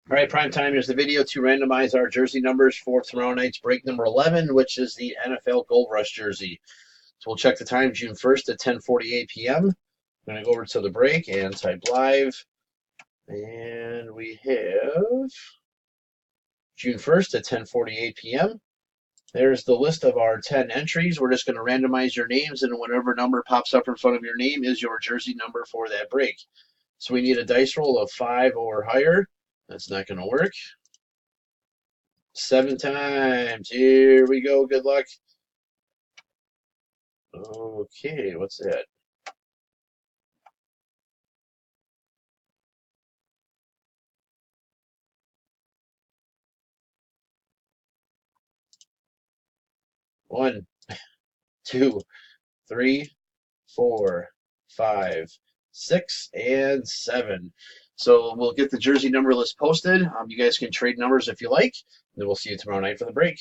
All right, prime time. Here's the video to randomize our jersey numbers for tomorrow night's break number 11, which is the NFL Gold Rush jersey. So we'll check the time, June 1st at 10:48 p.m. I'm going to go over to the break and type live. And we have June 1st at 10:48 p.m. There's the list of our 10 entries. We're just going to randomize your names, and whatever number pops up in front of your name is your jersey number for that break. So we need a dice roll of 5 or higher. That's not going to work. 7 times. Here we go. Good luck. Okay, what's that? One, two, three, four, five, 6, and 7. So we'll get the jersey number list posted. You guys can trade numbers if you like. And then we'll see you tomorrow night for the break.